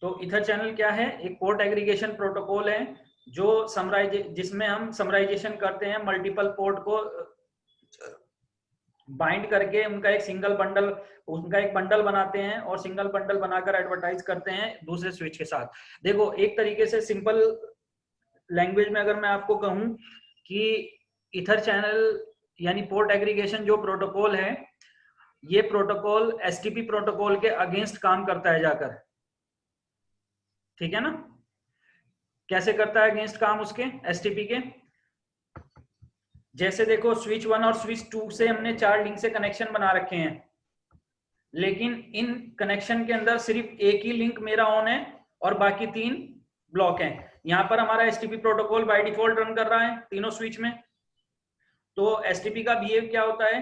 तो ether channel क्या है? एक पोर्ट एग्रीगेशन प्रोटोकॉल है जो जिसमें हम समराइजेशन करते हैं, मल्टीपल पोर्ट को बाइंड करके उनका एक बंडल बनाते हैं और सिंगल बंडल बनाकर एडवर्टाइज करते हैं दूसरे स्विच के साथ। देखो एक तरीके से सिंपल लैंग्वेज में अगर मैं आपको कहूं कि ईथर चैनल यानी पोर्ट एग्रीगेशन जो प्रोटोकॉल है, ये प्रोटोकॉल एसटीपी प्रोटोकॉल के अगेंस्ट काम करता है जाकर, ठीक है ना? कैसे करता है अगेंस्ट काम उसके, एसटीपी के? जैसे देखो स्विच 1 और स्विच 2 से हमने 4 लिंक से कनेक्शन बना रखे हैं, लेकिन इन कनेक्शन के अंदर सिर्फ एक ही लिंक मेरा ऑन है और बाकी 3 ब्लॉक हैं। यहां पर हमारा STP protocol by default run कर रहा है तीनों स्विच में। तो एसटीपी का बिहेव क्या होता है?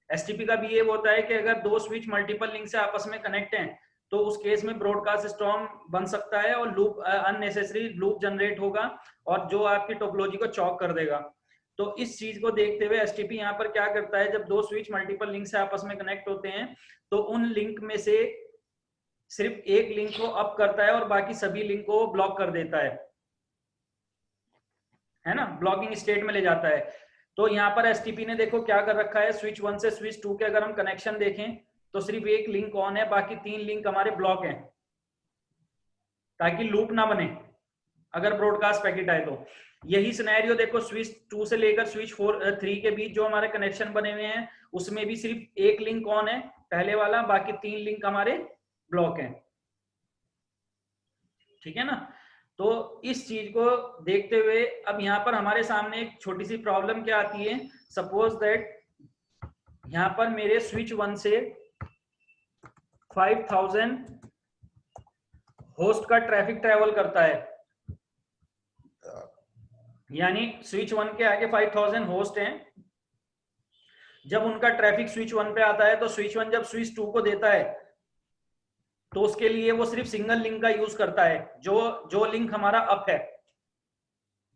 एसटीपी का बिहेव होता है कि अगर 2 स्विच मल्टीपल लिंक से आपस में कनेक्ट हैं तो उस केस में ब्रॉडकास्ट स्टॉर्म बन सकता है और लूप अननेसेसरी लूप जनरेट होगा और जो आपकी टोपोलॉजी को चॉक कर देगा। तो इस चीज को देखते हुए एसटीपी यहाँ पर क्या करता है, जब 2 स्विच मल्टीपल लिंक से आपस में कनेक्ट होते हैं तो उन लिंक में से सिर्फ एक लिंक को अप करता है और बाकी सभी लिंक को ब्लॉक कर देता है ना, ब्लॉकिंग स्टेट में ले जाता है। तो यहाँ पर एसटीपी ने देखो क्या कर रखा है, स्विच 1 से स्विच 2 के अगर हम कनेक्शन देखें तो सिर्फ एक लिंक ऑन है, बाकी 3 लिंक हमारे ब्लॉक हैं ताकि लूप ना बने अगर ब्रॉडकास्ट पैकेट आए तो। यही सिनेरियो देखो स्विच 2 से लेकर स्विच 3 के बीच जो हमारे कनेक्शन बने हुए हैं उसमें भी सिर्फ एक लिंक ऑन है पहले वाला, बाकी 3 लिंक हमारे ब्लॉक हैं, ठीक है ना? तो इस चीज को देखते हुए अब यहाँ पर हमारे सामने एक छोटी सी प्रॉब्लम क्या आती है। सपोज दैट यहाँ पर मेरे स्विच 1 से 5000 होस्ट का ट्रैफिक ट्रेवल करता है, यानी स्विच 1 के आगे 5000 होस्ट हैं। जब उनका ट्रैफिक स्विच 1 पे आता है तो स्विच 1 जब स्विच 2 को देता है तो उसके लिए वो सिर्फ सिंगल लिंक का यूज करता है, जो लिंक हमारा अप है,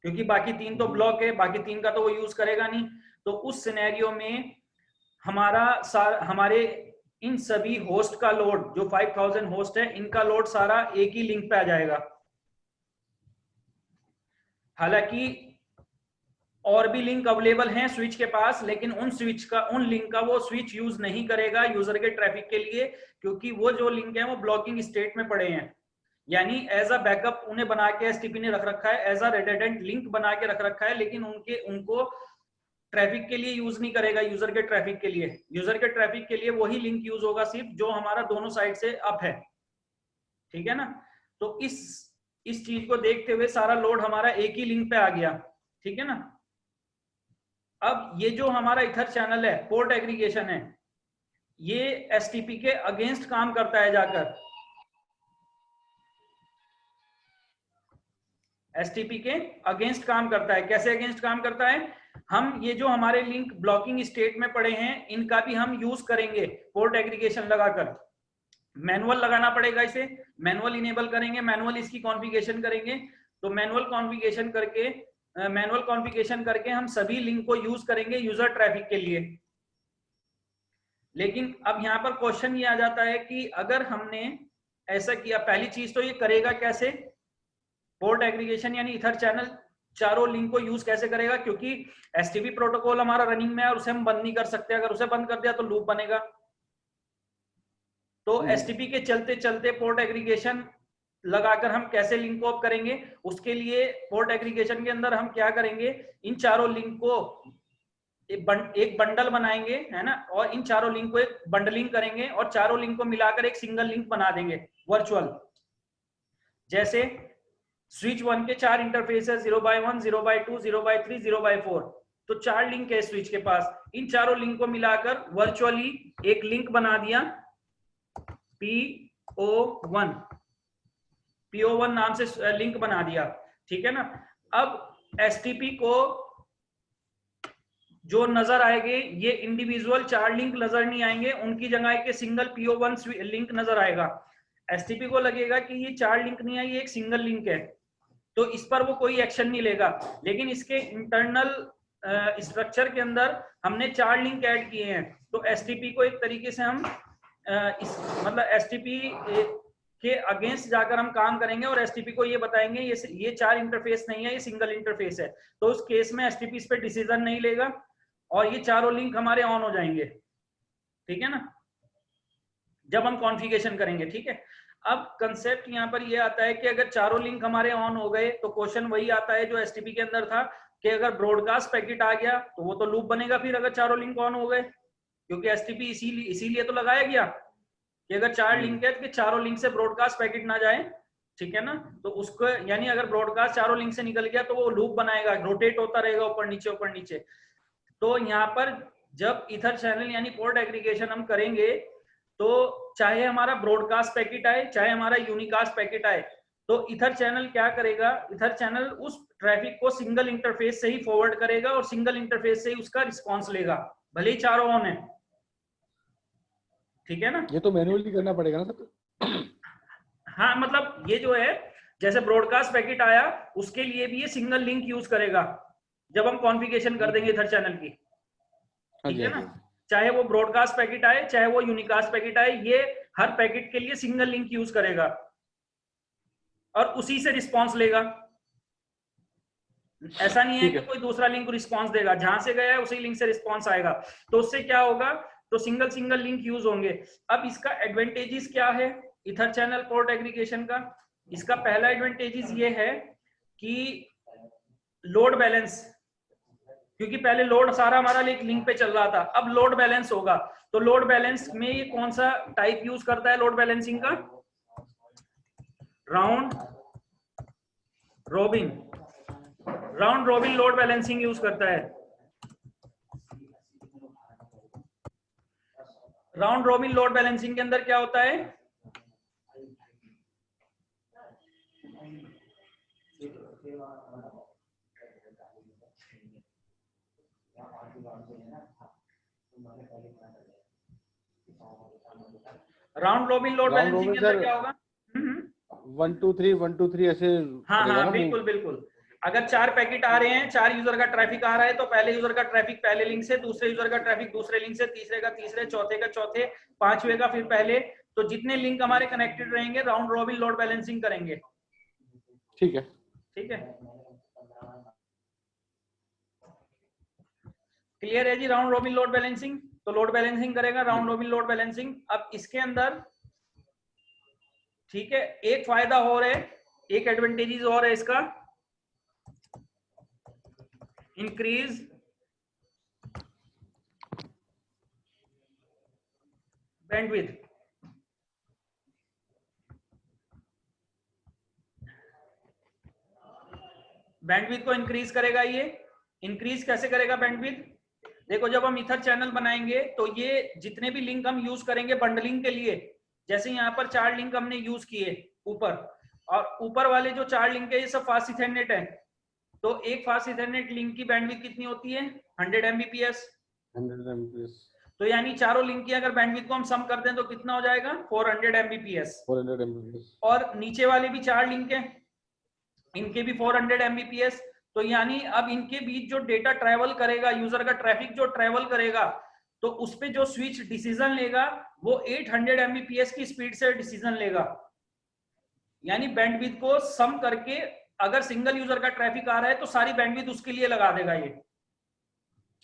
क्योंकि बाकी 3 तो ब्लॉक है, बाकी 3 का तो वो यूज करेगा नहीं। तो उस सिनेरियो में हमारे इन सभी होस्ट का लोड, जो 5000 होस्ट है, इनका लोड सारा एक ही लिंक पे आ जाएगा। हालांकि और भी लिंक अवेलेबल हैं स्विच के पास, लेकिन उन लिंक का वो स्विच यूज नहीं करेगा यूजर के ट्रैफिक के लिए, क्योंकि वो जो लिंक है वो ब्लॉकिंग स्टेट में पड़े हैं। यानी एज अ बैकअप उन्हें बना के एसटीपी ने रख रखा है, एज अ रिडंडेंट लिंक बना के रख रखा है, लेकिन उनको ट्रैफिक के लिए यूज नहीं करेगा, यूजर के ट्रैफिक के लिए। यूजर के ट्रैफिक के लिए वही लिंक यूज होगा सिर्फ जो हमारा दोनों साइड से अप है, ठीक है ना? तो इस चीज को देखते हुए सारा लोड हमारा एक ही लिंक पे आ गया, ठीक है ना? अब ये जो हमारा ईथर चैनल है, पोर्ट एग्रीगेशन है, ये एसटीपी के अगेंस्ट काम करता है जाकर, एसटीपी के अगेंस्ट काम करता है। कैसे अगेंस्ट काम करता है? हम ये जो हमारे लिंक ब्लॉकिंग स्टेट में पड़े हैं इनका भी हम यूज करेंगे पोर्ट एग्रीगेशन लगाकर। मैनुअल लगाना पड़ेगा, इसे मैनुअल इनेबल करेंगे, मैनुअल इसकी कॉन्फ़िगरेशन करेंगे। तो मैनुअल कॉन्फ़िगरेशन करके हम सभी लिंक को यूज करेंगे यूजर ट्रैफिक के लिए। लेकिन अब यहाँ पर क्वेश्चन ये आ जाता है कि अगर हमने ऐसा किया, पहली चीज तो ये करेगा कैसे पोर्ट एग्रीगेशन यानी ईथर चैनल चारों लिंक को यूज कैसे करेगा, क्योंकि एसटीपी प्रोटोकॉल हमारा रनिंग में है और उसे हम बंद नहीं कर सकते, अगर उसे बंद कर दिया तो लूप बनेगा। तो एसटीपी के चलते चलते पोर्ट एग्रीगेशन लगाकर हम कैसे लिंक को अप करेंगे, उसके लिए पोर्ट एग्रीगेशन के अंदर हम क्या करेंगे, इन चारों लिंक को एक बंडल बनाएंगे, है ना, और इन चारों लिंक को एक बंडलिंग करेंगे और चारों लिंक को मिलाकर एक सिंगल लिंक बना देंगे वर्चुअल। जैसे स्विच 1 के 4 इंटरफेस है, 0x1, 0x2, 0x3, 0x4। तो 4 लिंक है स्विच के पास, इन चारों लिंक को मिलाकर वर्चुअली एक लिंक बना दिया PO1 नाम से लिंक बना दिया, ठीक है ना? अब एसटीपी को जो नजर आएंगे ये इंडिविजुअल 4 लिंक नजर नहीं आएंगे, उनकी जगह के सिंगल PO1 लिंक नजर आएगा। एसटीपी को लगेगा कि ये 4 लिंक नहीं है, ये एक सिंगल लिंक है, तो इस पर वो कोई एक्शन नहीं लेगा। लेकिन इसके इंटरनल स्ट्रक्चर के अंदर हमने 4 लिंक ऐड किए हैं, तो एसटीपी को एक तरीके से हम मतलब एसटीपी के अगेंस्ट जाकर हम काम करेंगे और एसटीपी को ये बताएंगे ये 4 इंटरफेस नहीं है, ये सिंगल इंटरफेस है, तो उस केस में एसटीपी इस पे डिसीजन नहीं लेगा और ये चारों लिंक हमारे ऑन हो जाएंगे। ठीक है ना, जब हम कॉन्फ़िगरेशन करेंगे। ठीक है, अब कंसेप्ट यहाँ पर ये आता है कि अगर चारों लिंक हमारे ऑन हो गए तो क्वेश्चन वही आता है जो एसटीपी के अंदर था कि अगर ब्रॉडकास्ट पैकेट आ गया तो वो तो लूप बनेगा फिर, अगर चारों लिंक ऑन हो गए, क्योंकि एसटीपी इसीलिए तो लगाया गया कि अगर 4 लिंक है कि चारों लिंक से ब्रॉडकास्ट पैकेट ना जाए। ठीक है ना, तो उसको यानी अगर ब्रॉडकास्ट चारों लिंक से निकल गया तो वो लूप बनाएगा, रोटेट होता रहेगा ऊपर नीचे। तो यहाँ पर जब ईथर चैनल यानी पोर्ट एग्रीगेशन हम करेंगे तो चाहे हमारा ब्रॉडकास्ट पैकेट आए चाहे हमारा यूनिकास्ट पैकेट आए, तो ईथर चैनल क्या करेगा, ईथर चैनल उस ट्रैफिक को सिंगल इंटरफेस से ही फॉरवर्ड करेगा और सिंगल इंटरफेस से ही उसका रिस्पॉन्स लेगा, भले ही चारों ऑन है। ठीक है ना, ये तो मैन्युअली करना पड़ेगा ना सर? हाँ, मतलब ये जो है जैसे ब्रॉडकास्ट पैकेट आया उसके लिए भी ये सिंगल लिंक यूज करेगा जब हम कॉन्फ़िगरेशन कर देंगे ईथर चैनल की। ठीक है ना, चाहे वो ब्रॉडकास्ट पैकेट आए चाहे वो यूनिकास्ट पैकेट आए, ये हर पैकेट के लिए सिंगल लिंक यूज करेगा और उसी से रिस्पॉन्स लेगा। ऐसा नहीं है कि कोई दूसरा लिंक रिस्पॉन्स देगा, जहां से गया है उसी लिंक से रिस्पॉन्स आएगा। तो उससे क्या होगा, तो सिंगल लिंक यूज होंगे। अब इसका एडवांटेजेस क्या है ईथर चैनल पोर्ट एग्रीगेशन का? इसका पहला एडवांटेजेस ये है कि लोड बैलेंस, क्योंकि पहले लोड सारा हमारा लिंक पे चल रहा था, अब लोड बैलेंस होगा। तो लोड बैलेंस में ये कौन सा टाइप यूज करता है लोड बैलेंसिंग का? Round robin load balancing use करता है। राउंड रोबिन लोड बैलेंसिंग के अंदर क्या होता है, राउंड रोबिन लोड बैलेंसिंग के अंदर क्या होगा, 1 2 3 1 2 3 ऐसे। हाँ, बिल्कुल। अगर 4 पैकेट आ रहे हैं, 4 यूजर का ट्रैफिक आ रहा है, तो पहले यूजर का ट्रैफिक पहले लिंक से, दूसरे यूजर का ट्रैफिक दूसरे लिंक से, तीसरे का तीसरे, चौथे का चौथे, पांचवे का फिर पहले। तो जितने लिंक हमारे कनेक्टेड रहेंगे राउंड रोबिन लोड बैलेंसिंग करेंगे। ठीक है, क्लियर है जी। राउंड रोबिन लोड बैलेंसिंग, तो लोड बैलेंसिंग करेगा राउंड रोबिन लोड बैलेंसिंग। अब इसके अंदर ठीक है एक फायदा और है, एक एडवांटेजेस और है इसका, इंक्रीज बैंडविड्थ। बैंडविड्थ को इंक्रीज करेगा। ये इंक्रीज कैसे करेगा बैंडविड्थ? देखो जब हम ईथर चैनल बनाएंगे तो ये जितने भी लिंक हम यूज करेंगे बंडलिंग के लिए, जैसे यहाँ पर 4 लिंक हमने यूज किए ऊपर, और ऊपर वाले जो 4 लिंक है ये सब फास्ट इथरनेट है। तो एक फास्ट इथरनेट लिंक की बैंडविड्थ कितनी होती है? 100 Mbps। तो यानी चारों लिंक की अगर बैंडविड्थ को हम सम कर दें तो कितना हो जाएगा? 400 Mbps। और नीचे वाले भी 4 लिंक है, इनके भी 400 Mbps। तो यानी अब इनके बीच जो डेटा ट्रेवल करेगा, यूजर का ट्रैफिक जो ट्रेवल करेगा, तो उस पे जो स्विच डिसीजन लेगा वो 800 Mbps की स्पीड से डिसीजन लेगा। यानी बैंडविड्थ को सम करके अगर सिंगल यूजर का ट्रैफिक आ रहा है तो सारी बैंडविड्थ उसके लिए लगा देगा ये।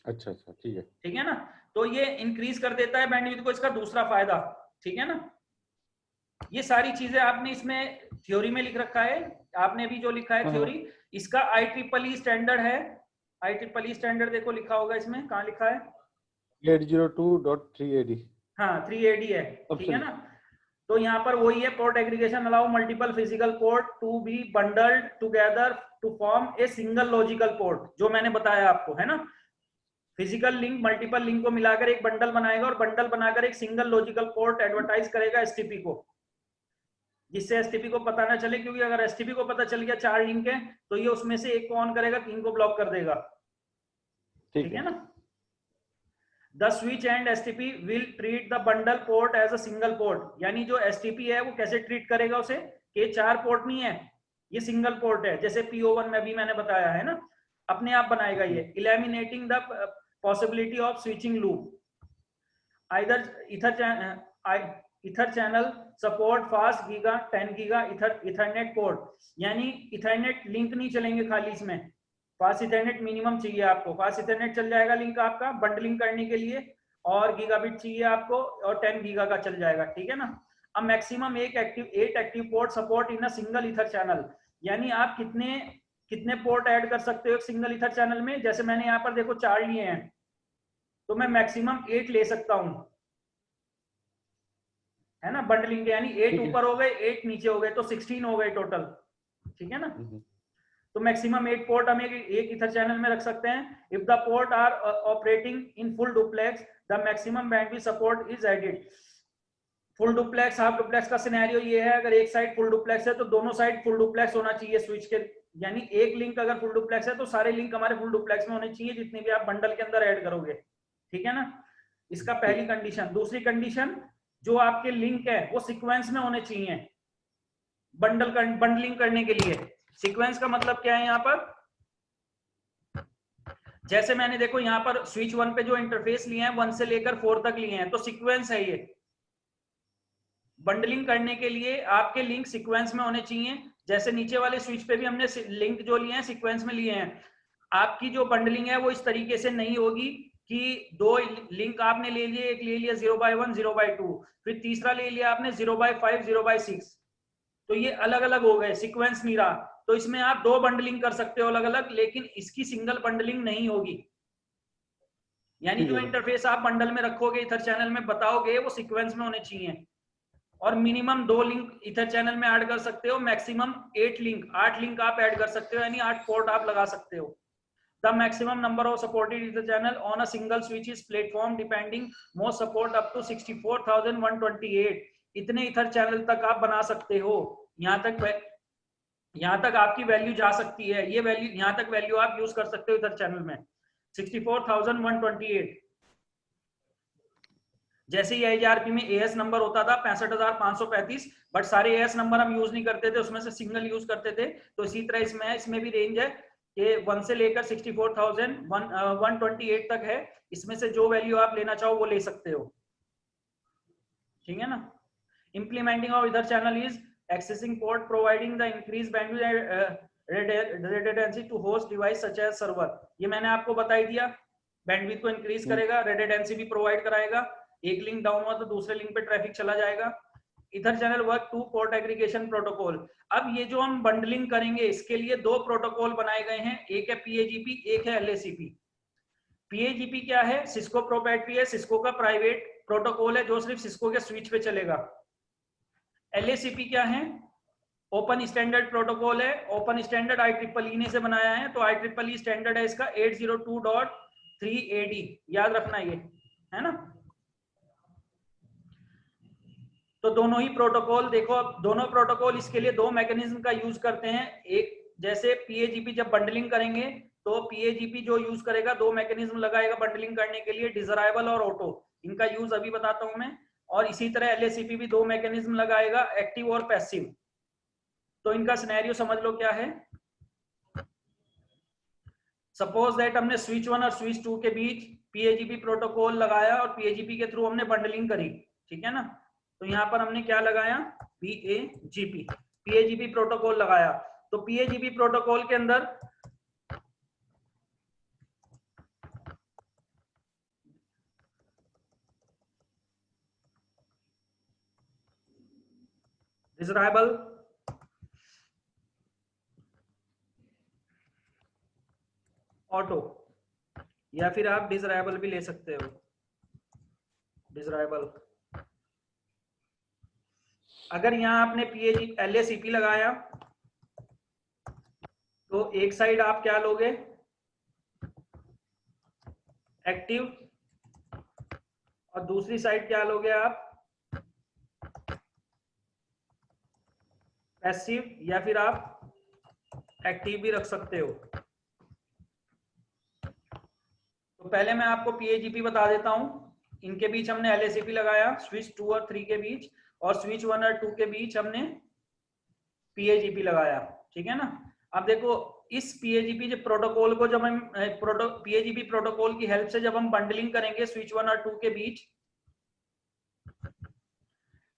अच्छा, ठीक है ना, तो ये इंक्रीज कर देता है बैंडविड्थ को, इसका दूसरा फायदा। ठीक है ना, ये सारी चीजें आपने इसमें थ्योरी में लिख रखा है, आपने भी जो लिखा है थ्योरी, इसका IEEE स्टैंडर्ड है। IEEE स्टैंडर्ड देखो लिखा होगा इसमें, कहाँ लिखा है? 802.3AD। हाँ 3AD है। ठीक है ना, तो यहाँ पर वही है, port aggregation allow multiple physical port to be bundled together to form a single logical port, जो मैंने बताया आपको, है ना। फिजिकल लिंक मल्टीपल लिंक को मिलाकर एक बंडल बनाएगा और बंडल बनाकर एक सिंगल लॉजिकल पोर्ट एडवर्टाइज करेगा एसटीपी को, जिससे एसटीपी को पता ना चले, क्योंकि अगर एसटीपी को पता चल गया 4 लिंक है तो ये उसमें से एक को ऑन करेगा, 3 को ब्लॉक कर देगा। ठीक है ना। The switch and STP will treat the bundle port as a single port, यानी जो एसटीपी है वो कैसे ट्रीट करेगा उसे कि 4 पोर्ट नहीं है, ये सिंगल पोर्ट है, जैसे PO1 में भी मैंने बताया है ना, अपने आप बनाएगा ये। Eliminating the possibility of switching loop, either ether channel support fast giga 10 giga Ethernet port, यानी इथरनेट लिंक नहीं चलेंगे खाली इसमें, फास्ट इथरनेट मिनिमम चाहिए आपको। फास्ट इथरनेट चल जाएगा लिंक आपका बंडलिंग करने के लिए, और गीगाबिट चाहिए आपको, और 10 गीगा का चल जाएगा, ठीक है ना। अब maximum 8 active port support in a single ether channel, यानी आप कितने पोर्ट ऐड कर सकते हो एक सिंगल इथर चैनल में। जैसे मैंने यहाँ पर देखो 4 लिए हैं, तो मैं मैक्सिमम 8 ले सकता हूं, है ना, बंडलिंग के, यानी 8 ऊपर हो गए 8 नीचे हो गए, तो 16 हो गए टोटल, ठीक है ना। तो मैक्सिमम 8 पोर्ट हम एक इथर चैनल में रख सकते हैं। If the port are operating in full duplex the maximum bandwidth support is added. Full duplex half duplex का सिनेरियो ये है, अगर एक साइड फुल डुप्लेक्स है तो दोनों साइड फुल डुप्लेक्स होना चाहिए स्विच के, यानी एक लिंक अगर फुल डुप्लेक्स है तो सारे लिंक हमारे फुल डुप्लेक्स में होने चाहिए जितने भी आप बंडल के अंदर ऐड करोगे, ठीक है ना। इसका पहली कंडीशन। दूसरी कंडीशन, जो आपके लिंक है वो सीक्वेंस में होने चाहिए बंडलिंग करने के लिए। सीक्वेंस का मतलब क्या है यहाँ पर, जैसे मैंने देखो यहाँ पर स्विच 1 पे जो इंटरफेस लिए हैं 1 से लेकर 4 तक लिए हैं, तो सीक्वेंस है ये। बंडलिंग करने के लिए आपके लिंक सीक्वेंस में होने चाहिए, जैसे नीचे वाले स्विच पे भी हमने लिंक जो लिए हैं सीक्वेंस में लिए हैं। आपकी जो बंडलिंग है वो इस तरीके से नहीं होगी कि 2 लिंक आपने ले लिए, एक ले लिया 0/1 0/2, फिर तीसरा ले लिया आपने 0/5 0/6, तो ये अलग अलग हो गए, सीक्वेंस नहीं रहा। तो इसमें आप 2 बंडलिंग कर सकते हो अलग अलग, लेकिन इसकी सिंगल बंडलिंग नहीं होगी, यानी जो इंटरफेस आप बंडल में रखोगे इथर चैनल में बताओगे वो सीक्वेंस में होने चाहिए। और मिनिमम 2 लिंक इथर चैनल में ऐड कर सकते हो, मैक्सिमम 8 लिंक आप ऐड कर सकते हो, यानी 8 पोर्ट आप लगा सकते हो। The maximum number of supported ether channel on a single switch is platform depending most support up to 64,128। इतने इथर चैनल तक आप बना सकते हो, यहाँ तक आपकी वैल्यू जा सकती है, ये वैल्यू यहाँ तक वैल्यू आप यूज कर सकते हो इथर चैनल में 64,128। जैसे ही ARP में AS नंबर होता था 65,535, बट सारे AS नंबर हम यूज नहीं करते थे, उसमें से सिंगल यूज करते थे। तो इसी तरह इसमें भी रेंज है कि 1 से लेकर 64,128 तक है, इसमें से जो वैल्यू आप लेना चाहो वो ले सकते हो, ठीक है ना। Implementing of ether channel is accessing port providing the increased bandwidth redundancy to host device such as server। ये मैंने आपको बता ही दिया, बैंडविड्थ को इंक्रीज करेगा, रेडिडेंसी भी प्रोवाइड कराएगा, एक लिंक डाउन हुआ तो दूसरे लिंक पे ट्रैफिक चला जाएगा। Ether channel work two port aggregation protocol. अब ये जो हम बंडलिंग करेंगे इसके लिए 2 प्रोटोकॉल बनाए गए हैं, एक है PAGP एक है LACP। PAGP क्या है, सिस्को प्रोप्राइटरी है, सिस्को का प्राइवेट प्रोटोकॉल है जो सिर्फ सिस्को के स्विच पे चलेगा। LACP क्या है, ओपन स्टैंडर्ड प्रोटोकॉल है, ओपन स्टैंडर्ड IEEE ने से बनाया है, तो IEEE स्टैंडर्ड है इसका 802.3 AD, याद रखना ये, है ना। तो दोनों ही प्रोटोकॉल देखो, अब दोनों प्रोटोकॉल इसके लिए 2 मैकेनिज्म का यूज करते हैं। एक जैसे PAGP जब बंडलिंग करेंगे तो PAGP जो यूज करेगा 2 मैकेनिज्म लगाएगा बंडलिंग करने के लिए, डिजराइबल और ऑटो, इनका यूज अभी बताता हूं मैं। और इसी तरह LACP भी 2 मैकेनिज्म लगाएगा, एक्टिव और पैसिव। तो इनका सिनेरियो समझ लो क्या है। सपोज दैट हमने स्विच 1 और स्विच 2 के बीच PAGP प्रोटोकॉल लगाया और PAGP के थ्रू हमने बंडलिंग करी, ठीक है ना। तो यहाँ पर हमने क्या लगाया, PAGP प्रोटोकॉल लगाया। तो PAGP प्रोटोकॉल के अंदर डिजराइबल, ऑटो, या फिर आप डिजराइबल भी ले सकते हो, डिजराइबल। अगर यहाँ आपने LACP लगाया तो एक साइड आप क्या लोगे, एक्टिव, और दूसरी साइड क्या लोगे आप, पैसिव, या फिर आप एक्टिव भी रख सकते हो। तो पहले मैं आपको PAGP बता देता हूं। इनके बीच हमने LACP लगाया स्विच 2 और 3 के बीच, और स्विच 1 और 2 के बीच हमने PAGP लगाया, ठीक है ना। अब देखो इस PAGP प्रोटोकॉल को जब हम PAGP प्रोटोकॉल की हेल्प से जब हम बंडलिंग करेंगे स्विच 1 और 2 के बीच,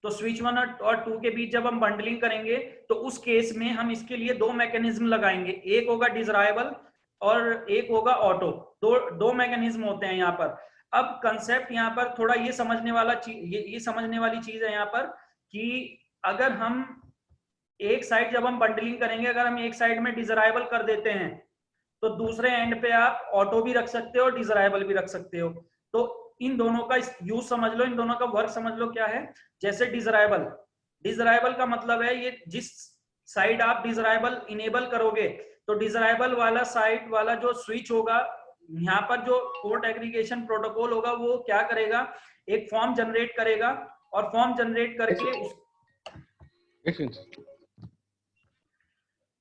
तो स्विच 1 और 2 के बीच जब हम बंडलिंग करेंगे तो उस केस में हम इसके लिए दो मैकेनिज्म लगाएंगे, एक होगा डिजरायबल और एक होगा ऑटो। दो मैकेनिज्म होते हैं यहाँ पर। अब कंसेप्ट यहाँ पर थोड़ा ये समझने वाला चीज, ये समझने वाली चीज है यहाँ पर कि अगर हम एक साइड जब हम बंडलिंग करेंगे, अगर हम एक साइड में डिजरायबल कर देते हैं तो दूसरे एंड पे आप ऑटो भी रख सकते हो और डिजरायबल भी रख सकते हो। तो इन दोनों का यूज समझ लो, इन दोनों का वर्क समझ लो क्या है। जैसे डिजरायबल का मतलब है ये जिस साइड आप डिजरायबल इनेबल करोगे तो डिजरायबल वाला साइड वाला जो स्विच होगा, यहाँ पर जो पोर्ट एग्रीगेशन प्रोटोकॉल होगा वो क्या करेगा, एक फॉर्म जनरेट करेगा और फॉर्म जनरेट करके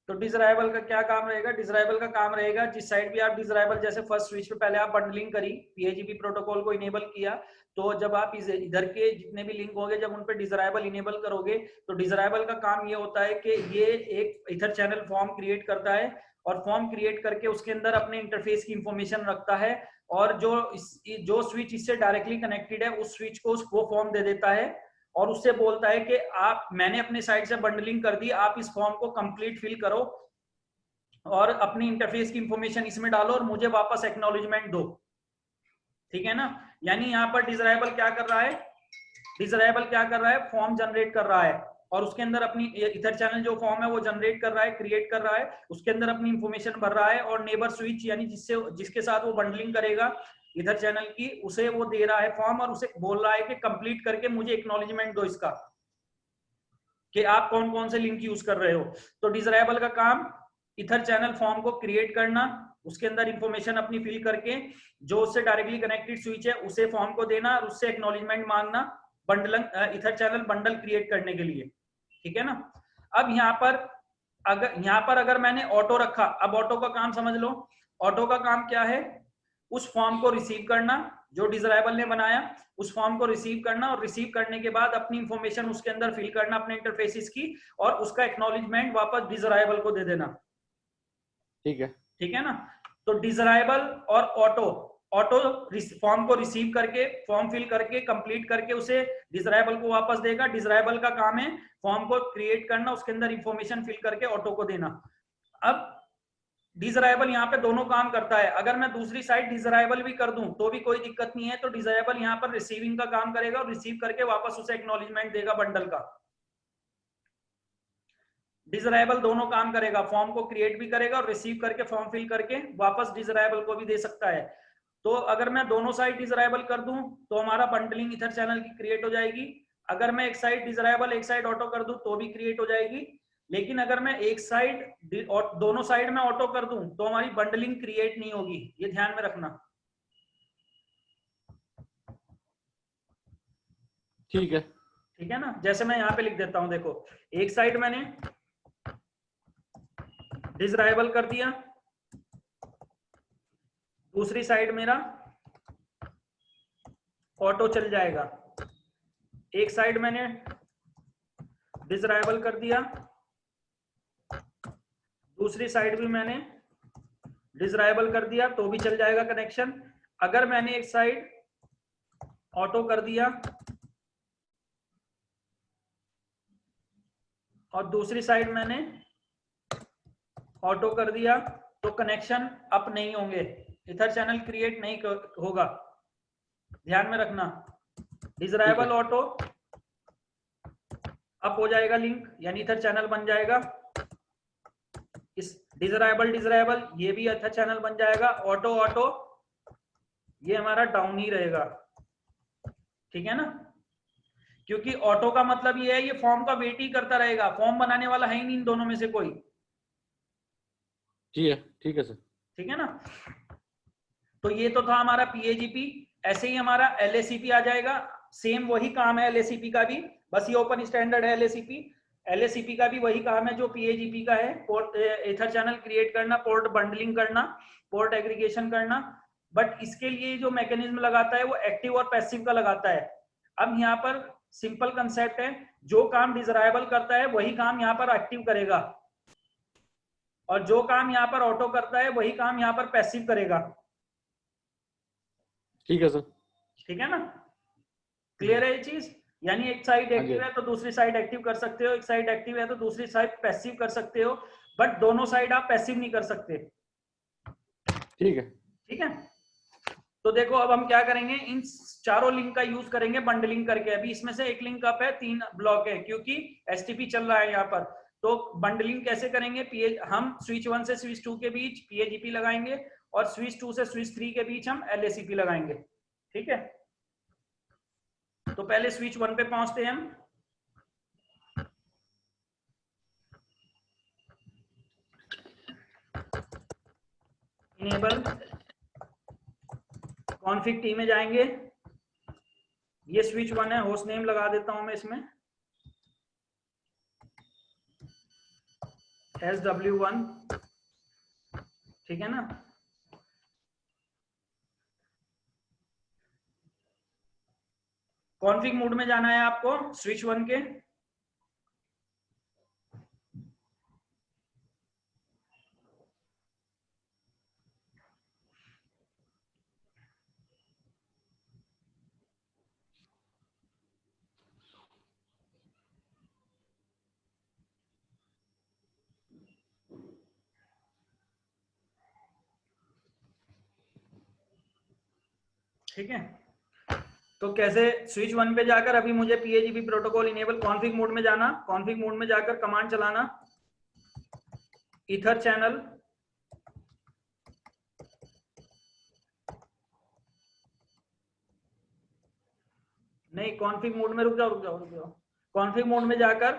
तो डिजरायबल का क्या काम रहेगा, डिजरायबल का काम रहेगा जिस साइड भी आप डिजरायबल, जैसे फर्स्ट स्विच पे पहले आप बंडलिंग करी, पीएजीपी प्रोटोकॉल को इनेबल किया, तो जब आप इधर के जितने भी लिंक होंगे जब उन पे डिजरायबल इनेबल करोगे तो डिजरायबल का काम ये होता है कि ये एक इथर चैनल फॉर्म क्रिएट करता है और फॉर्म क्रिएट करके उसके अंदर अपने इंटरफेस की इंफॉर्मेशन रखता है और जो स्विच इससे डायरेक्टली कनेक्टेड है उस स्विच को वो फॉर्म दे देता है और उससे बोलता है कि आप, मैंने अपने साइड से बंडलिंग कर दी, आप इस फॉर्म को कंप्लीट फिल करो और अपनी इंटरफेस की इंफॉर्मेशन इसमें डालो और मुझे वापस एक्नॉलेजमेंट दो। ठीक है ना। यानी यहाँ पर डिजरायबल क्या कर रहा है, डिजरायबल क्या कर रहा है, फॉर्म जनरेट कर रहा है और उसके अंदर अपनी इथर चैनल जो फॉर्म है वो जनरेट कर रहा है, क्रिएट कर रहा है, उसके अंदर अपनी इंफॉर्मेशन भर रहा है और नेबर स्विच यानी जिसके साथ वो बंडलिंग करेगा इधर चैनल की, उसे वो दे रहा है फॉर्म और उसे बोल रहा है कि कंप्लीट करके मुझे एक्नॉलेजमेंट दो इसका कि आप कौन कौन से लिंक यूज कर रहे हो। तो डिजरायबल का काम इथर चैनल फॉर्म को क्रिएट करना, उसके अंदर इंफॉर्मेशन अपनी फिल करके जो उससे डायरेक्टली कनेक्टेड स्विच है उसे फॉर्म को देना और उससे एक्नॉलेजमेंट मांगना इथर चैनल बंडल क्रिएट करने के लिए। ठीक है ना। अब यहाँ पर अगर मैंने ऑटो रखा, अब ऑटो का काम समझ लो। ऑटो का काम क्या है, उस फॉर्म को रिसीव करना जो डिजरायबल ने बनाया, उस फॉर्म को रिसीव करना और रिसीव करने के बाद अपनी इंफॉर्मेशन उसके अंदर फिल करना अपने इंटरफेसिस की और उसका एक्नॉलेजमेंट वापस डिजरायबल को दे देना। ठीक है, ठीक है ना। तो डिजरायबल और ऑटो फॉर्म को रिसीव करके फॉर्म फिल करके कंप्लीट करके उसे डिजरायबल को वापस देगा। डिजरायबल का काम है फॉर्म को क्रिएट करना, उसके अंदर इंफॉर्मेशन फिल करके ऑटो को देना। अब डिजरायबल यहाँ पे दोनों काम करता है। अगर मैं दूसरी साइड डिजरायबल भी कर दूं तो भी कोई दिक्कत नहीं है। तो डिजरायबल यहाँ पर रिसीविंग का काम करेगा और रिसीव करके वापस उसे एक्नॉलेजमेंट देगा बंडल का। डिजरायबल दोनों काम करेगा, फॉर्म को क्रिएट भी करेगा और रिसीव करके फॉर्म फिल करके वापस डिजरायबल को भी दे सकता है। तो अगर मैं दोनों साइड डिजरायबल कर दूं तो हमारा बंडलिंग इथर चैनल की क्रिएट हो जाएगी। अगर मैं एक साइड डिजरायबल एक साइड ऑटो कर दूं तो भी क्रिएट हो जाएगी। लेकिन अगर मैं एक साइड और दोनों साइड में ऑटो कर दूं तो हमारी बंडलिंग क्रिएट नहीं होगी, ये ध्यान में रखना। ठीक है, ठीक है ना। जैसे मैं यहाँ पे लिख देता हूं, देखो एक साइड मैंने डिजरायबल कर दिया, दूसरी साइड मेरा ऑटो चल जाएगा। एक साइड मैंने डिजरायबल कर दिया, दूसरी साइड भी मैंने डिजरायबल कर दिया तो भी चल जाएगा कनेक्शन। अगर मैंने एक साइड ऑटो कर दिया और दूसरी साइड मैंने ऑटो कर दिया तो कनेक्शन अप नहीं होंगे, इथर चैनल क्रिएट नहीं होगा, ध्यान में रखना। डिजरायबल ऑटो अप हो जाएगा लिंक, यानी इथर चैनल बन जाएगा। इस डिजरायबल ये भी इथर चैनल बन जाएगा। ऑटो ऑटो ये हमारा डाउन ही रहेगा। ठीक है ना। क्योंकि ऑटो का मतलब ये है ये फॉर्म का वेट ही करता रहेगा, फॉर्म बनाने वाला है ही नहीं इन दोनों में से कोई। ठीक है सर। ठीक है ना। तो ये तो था हमारा पीएजीपी। ऐसे ही हमारा एलएसीपी आ जाएगा, सेम वही काम है एलएसीपी का भी, बस ये ओपन स्टैंडर्ड है एलएसीपी। एलएसीपी का भी वही काम है जो पीएजीपी का है, पोर्ट इथर चैनल क्रिएट करना, पोर्ट बंडलिंग करना, पोर्ट एग्रीगेशन करना। बट इसके लिए जो मैकेनिज्म लगाता है वो एक्टिव और पैसिव का लगाता है। अब यहाँ पर सिंपल कंसेप्ट है, जो काम डिजरायबल करता है वही काम यहाँ पर एक्टिव करेगा और जो काम यहाँ पर ऑटो करता है वही काम यहाँ पर पैसिव करेगा। ठीक है सर। ठीक है ना, क्लियर है ये चीज। यानी एक साइड हाँ जी, एक्टिव है तो दूसरी साइड एक्टिव कर सकते हो, एक साइड एक्टिव है तो दूसरी साइड पैसिव कर सकते हो, बट दोनों साइड आप पैसिव नहीं कर सकते। ठीक है। ठीक है, तो देखो अब हम क्या करेंगे, इन चारों लिंक का यूज करेंगे बंडलिंग करके। अभी इसमें से एक लिंक अप है, 3 ब्लॉक है, क्योंकि एसटीपी चल रहा है यहाँ पर। तो बंडलिंग कैसे करेंगे, हम स्विच 1 से स्विच 2 के बीच पीएजीपी लगाएंगे और स्विच 2 से स्विच 3 के बीच हम एलएसीपी लगाएंगे। ठीक है, तो पहले स्विच 1 पे पहुंचते हैं हम। इनेबल कॉन्फिग टी में जाएंगे, ये स्विच 1 है, होस्ट नेम लगा देता हूं मैं इसमें SW1, ठीक है ना। कॉन्फिग मोड में जाना है आपको स्विच 1 के। ठीक है, तो कैसे, स्विच 1 पे जाकर अभी मुझे पीएजीपी प्रोटोकॉल इनेबल कॉन्फिग मोड में जाना, कॉन्फिग मोड में जाकर कमांड चलाना, ईथर चैनल नहीं, कॉन्फिग मोड में रुक जाओ। कॉन्फिग मोड में जाकर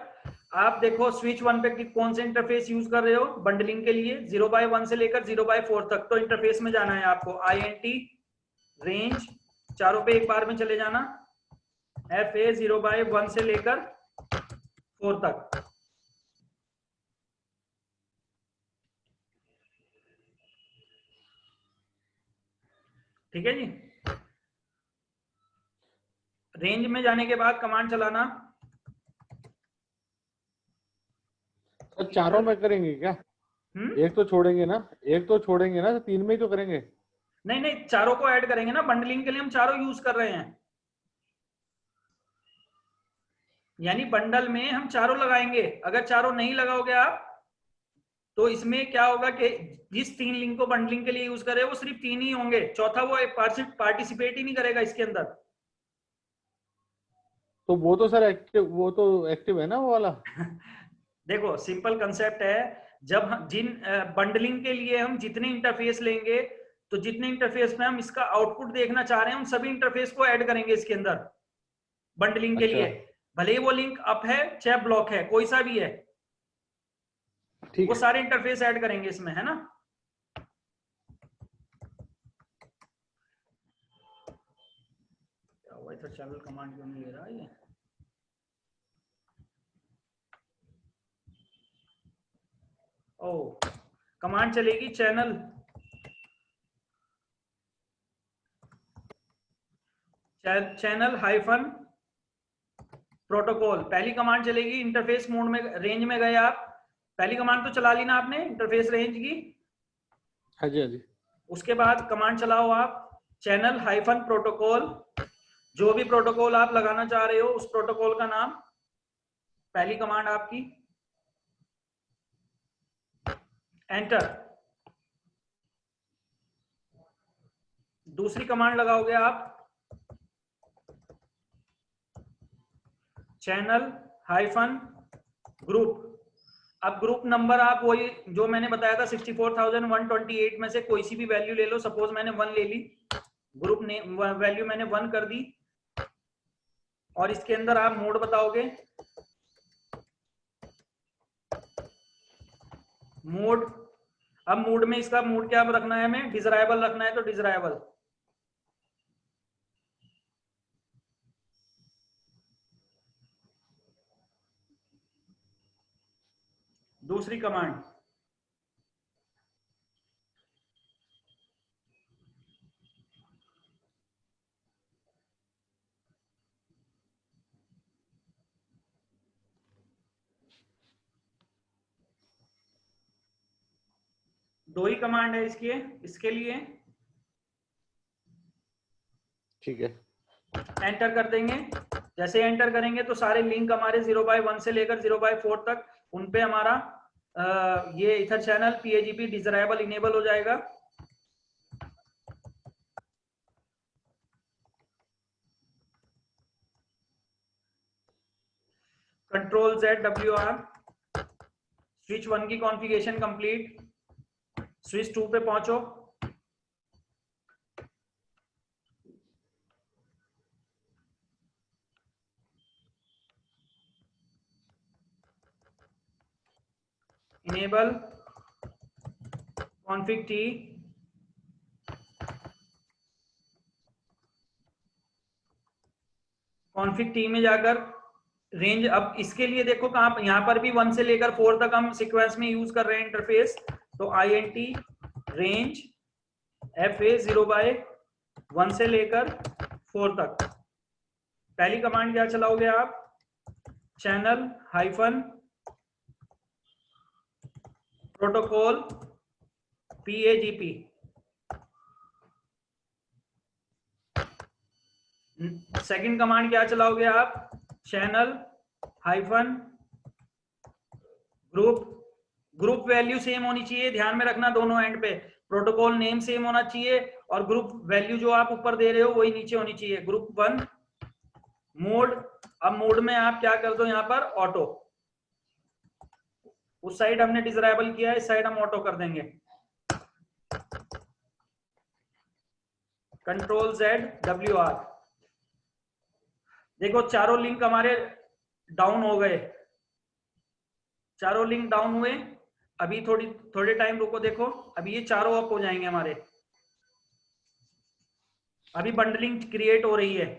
आप देखो स्विच 1 पे कौन से इंटरफेस यूज कर रहे हो बंडलिंग के लिए, 0/1 से लेकर 0/4 तक। तो इंटरफेस में जाना है आपको, INT रेंज चारों पे एक बार में चले जाना, FA 0/1 से लेकर 4 तक। ठीक है जी, रेंज में जाने के बाद कमांड चलाना, तो चारों में करेंगे क्या? एक तो छोड़ेंगे ना, एक तो छोड़ेंगे ना, तो 3 में ही तो करेंगे। नहीं नहीं, चारों को ऐड करेंगे ना, बंडलिंग के लिए हम चारों यूज कर रहे हैं, यानी बंडल में हम चारों लगाएंगे। अगर चारों नहीं लगाओगे आप तो इसमें क्या होगा कि जिस 3 लिंक को बंडलिंग के लिए यूज करे वो सिर्फ 3 ही होंगे, चौथा वो पार्टिसिपेट ही नहीं करेगा इसके अंदर। तो वो तो सर एक्टिव, वो तो एक्टिव है ना वो वाला। देखो सिंपल कंसेप्ट है, जब जिन बंडलिंग के लिए हम जितने इंटरफेस लेंगे, तो जितने इंटरफेस में हम इसका आउटपुट देखना चाह रहे हैं उन सभी इंटरफेस को ऐड करेंगे इसके अंदर बंडलिंग के अच्छा, लिए, भले ही वो लिंक अप है चाहे ब्लॉक है, कोई सा भी है, ठीक वो है। सारे इंटरफेस ऐड करेंगे इसमें, है ना। क्या हुआ इधर, चैनल कमांड क्यों नहीं ले रहा ये। ओ, कमांड चलेगी चैनल हाइफन प्रोटोकॉल, पहली कमांड चलेगी इंटरफेस मोड में, रेंज में गए आप, पहली कमांड तो चला ली ना आपने इंटरफेस रेंज की। हाँ जी, हाँ जी। उसके बाद कमांड चलाओ आप चैनल हाइफन प्रोटोकॉल, जो भी प्रोटोकॉल आप लगाना चाह रहे हो उस प्रोटोकॉल का नाम, पहली कमांड आपकी, एंटर। दूसरी कमांड लगाओगे आप चैनल हाइफन ग्रुप। अब ग्रुप नंबर आप वही जो मैंने बताया था 64,128 में से कोई सी भी वैल्यू ले लो, सपोज मैंने 1 ले ली, ग्रुप ने वैल्यू मैंने 1 कर दी, और इसके अंदर आप मोड बताओगे, मोड। अब मोड में इसका मोड क्या रखना है, हमें डिजरायबल रखना है, तो डिजरायबल। दूसरी कमांड दो ही कमांड है इसके लिए, ठीक है। एंटर कर देंगे। जैसे एंटर करेंगे तो सारे लिंक हमारे 0/1 से लेकर 0/4 तक उन पे हमारा ये ether channel PAGP desirable enable हो जाएगा। कंट्रोल ZWR, स्विच 1 की कॉन्फ़िगरेशन कंप्लीट। स्विच 2 पे पहुंचो। Enable config T, config T में जाकर रेंज, अब इसके लिए देखो कहां, यहां पर भी 1 से लेकर 4 तक हम सीक्वेंस में यूज कर रहे हैं इंटरफेस। तो INT रेंज FA 0/1 से लेकर 4 तक। पहली कमांड क्या चलाओगे आप? Channel hyphen protocol PAGP। Second command क्या चलाओगे आप? Channel hyphen group value same होनी चाहिए, ध्यान में रखना दोनों एंड पे। प्रोटोकॉल नेम सेम होना चाहिए और ग्रुप वैल्यू जो आप ऊपर दे रहे हो वही नीचे होनी चाहिए। ग्रुप 1 मोड, अब मोड में आप क्या कर दो यहाँ पर ऑटो, उस साइड हमने डिजायरेबल किया है, इस साइड हम ऑटो कर देंगे। Control ZWR। देखो चारों लिंक हमारे डाउन हो गए, चारों लिंक डाउन हुए। अभी थोड़े टाइम रुको, देखो अभी ये चारों अप हो जाएंगे हमारे। अभी बंडलिंग क्रिएट हो रही है।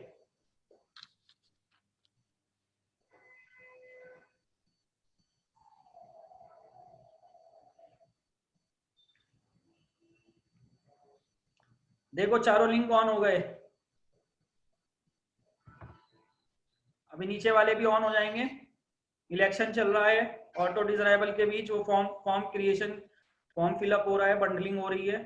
देखो चारों लिंक ऑन हो गए, अभी नीचे वाले भी ऑन हो जाएंगे। इलेक्शन चल रहा है ऑटो डिजायरेबल के बीच, वो फॉर्म क्रिएशन, फॉर्म फिलअप हो रहा है, बंडलिंग हो रही है।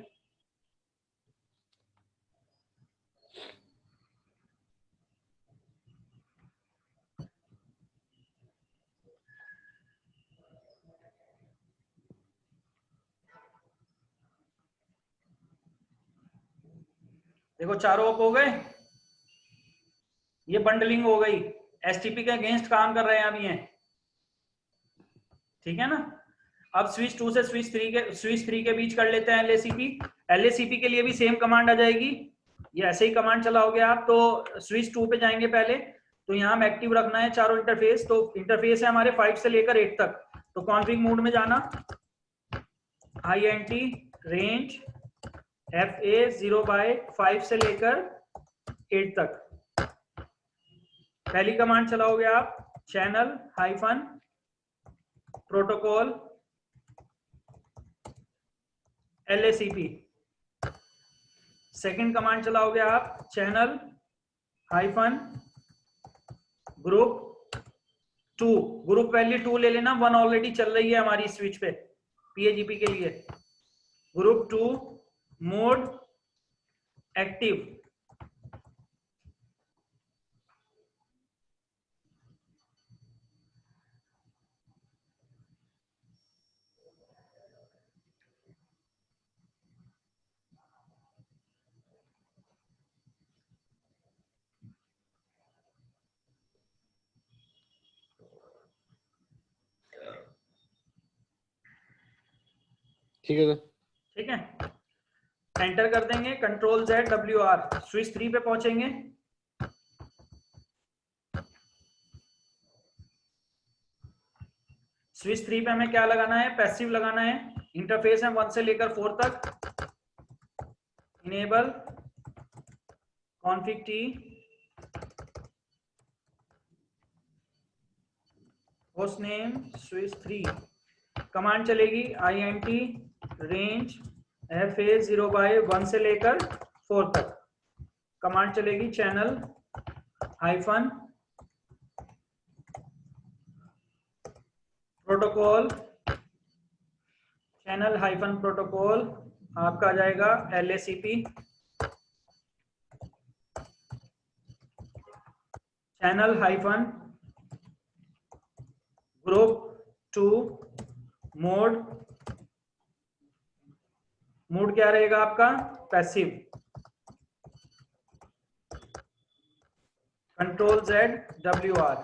देखो चारों अप हो गए, ये बंडलिंग हो गई, STP के अगेंस्ट काम कर रहे हैं अभी ये, ठीक है ना। अब स्विच 2 से स्विच 3 के बीच कर लेते हैं LACP। LACP के लिए भी सेम कमांड आ जाएगी, ये ऐसे ही कमांड चलाओगे आप। तो स्विच 2 पे जाएंगे पहले, तो यहाँ हम एक्टिव रखना है चारों इंटरफेस। तो इंटरफेस है हमारे 5 से लेकर 8 तक। तो कॉन्फिग मोड में जाना, INT रेंज FA 0/5 से लेकर 8 तक। पहली कमांड चलाओगे आप channel hyphen protocol LACP। Second command चलाओगे आप channel hyphen group 2। Group value 2 ले लेना, 1 ऑलरेडी चल रही है हमारी स्विच पे PAGP के लिए। Group 2 mode active. ठीक है सर। ठीक है, एंटर कर देंगे, कंट्रोल ZWR। स्विच 3 पे पहुंचेंगे, स्विच 3 पे हमें क्या लगाना है? पैसिव लगाना है। इंटरफेस है 1 से लेकर 4 तक। Enable config T, host name switch 3। Command चलेगी INT रेंज FA 0/1 से लेकर 4 तक। कमांड चलेगी channel hyphen protocol, channel hyphen protocol आपका आ जाएगा LACP। channel hyphen group 2 mode, mode क्या रहेगा आपका, passive, control Z WR।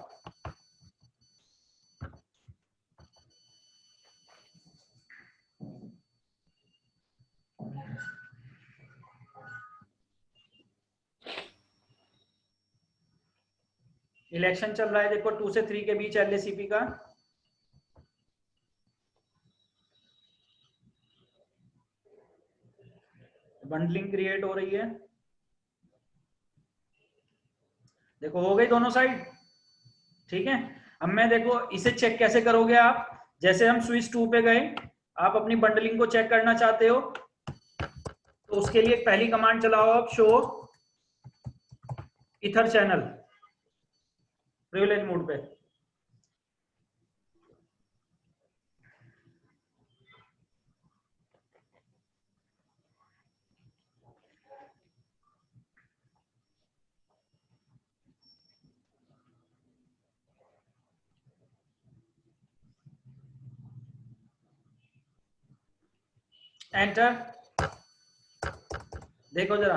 Election चल रहा है देखो 2 से 3 के बीच LACP का, बंडलिंग क्रिएट हो रही है, देखो हो गई दोनों साइड, ठीक है। अब मैं देखो इसे चेक कैसे करोगे आप, जैसे हम स्विच 2 पे गए, आप अपनी बंडलिंग को चेक करना चाहते हो तो उसके लिए पहली कमांड चलाओ आप, show ether channel privilege mode पे, एंटर। देखो जरा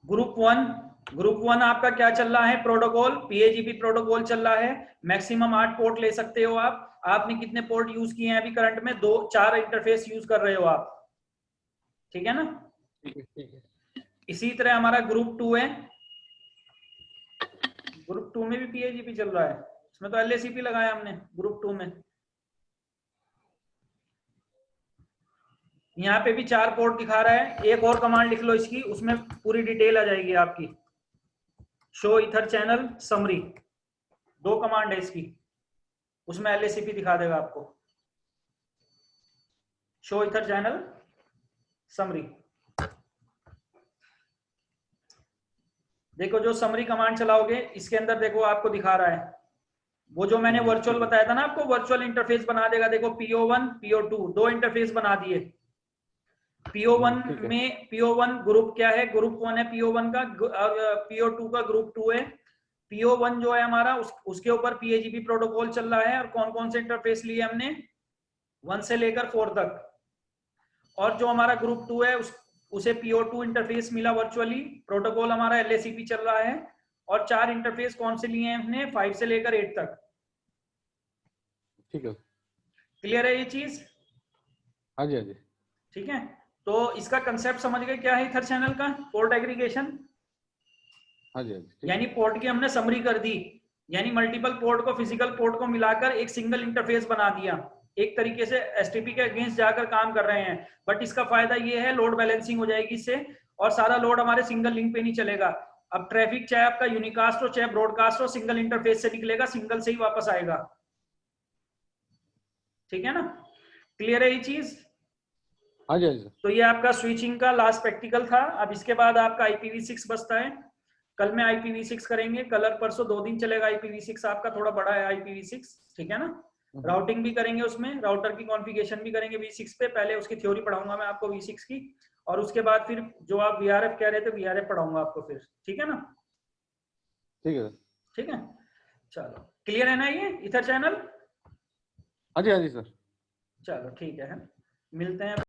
ग्रुप वन आपका क्या चल रहा है, प्रोटोकॉल PAGP प्रोटोकॉल चल रहा है, मैक्सिमम 8 पोर्ट ले सकते हो आप। आपने कितने पोर्ट यूज किए हैं अभी करंट में, 4 इंटरफेस यूज कर रहे हो आप, ठीक है ना। इसी तरह हमारा ग्रुप 2 है, ग्रुप 2 में भी PAGP चल रहा है, इसमें तो LACP लगाया हमने ग्रुप 2 में। यहाँ पे भी 4 पोर्ट दिखा रहा है, एक और कमांड लिख लो इसकी, उसमें पूरी डिटेल आ जाएगी आपकी, show ether channel summary, 2 command है इसकी, उसमें LACP दिखा देगा आपको, शो ईथर चैनल समरी। देखो जो समरी कमांड चलाओगे इसके अंदर देखो आपको दिखा रहा है, वो जो मैंने वर्चुअल बताया था ना आपको, वर्चुअल इंटरफेस बना देगा। देखो PO1 PO2 2 इंटरफेस बना दिए। PO1 में PO1 ग्रुप क्या है, ग्रुप 1 है PO1 का, PO2 का ग्रुप 2 है। PO1 जो है हमारा उसके ऊपर PAGP प्रोटोकॉल चल रहा है, और कौन कौन से इंटरफेस लिए हमने, 1 से लेकर 4 तक। और जो हमारा ग्रुप 2 है उसे PO2 इंटरफेस मिला वर्चुअली, प्रोटोकॉल हमारा LACP चल रहा है। और 4 इंटरफेस कौन से लिए हैं हमने, 5 से लेकर 8 तक, ठीक है। क्लियर है ये चीज? हाँ जी हाँ जी, ठीक है। तो इसका कंसेप्ट समझ गए क्या है ईथर चैनल का, पोर्ट एग्रीगेशन। हाँ जी हाँ जी, यानी पोर्ट की हमने समरी कर दी, यानी मल्टीपल पोर्ट को, फिजिकल पोर्ट को मिलाकर एक सिंगल इंटरफेस बना दिया। एक तरीके से STP के अगेंस्ट जाकर काम कर रहे हैं, बट इसका फायदा ये है लोड बैलेंसिंग हो जाएगी इससे, और सारा लोड हमारे सिंगल लिंक पे नहीं चलेगा। अब ट्रैफिक चाहे आपका यूनिकास्ट हो चाहे ब्रॉडकास्ट हो, सिंगल इंटरफेस से निकलेगा, सिंगल से ही वापस आएगा, ठीक है ना। क्लियर है ये चीज? हाँ जी हाँ जी। तो ये आपका स्विचिंग का लास्ट प्रैक्टिकल था। अब इसके बाद आपका IPv6 बचता है। कल में IPv6 करेंगे, कल और परसों 2 दिन चलेगा IPv6 आपका, थोड़ा बड़ा है IPv6, ठीक है ना। राउटिंग भी करेंगे उसमें, राउटर की कॉन्फ़िगरेशन भी करेंगे V6 पे, पहले उसकी थ्योरी पढ़ाऊंगा मैं आपको V6 की, और उसके बाद फिर जो आप VRF कह रहे थे VRF पढ़ाऊंगा आपको फिर, ठीक है ना। ठीक है, ठीक है, चलो क्लियर है ना ये ईथर चैनल? हाँ जी सर। चलो ठीक है, मिलते हैं।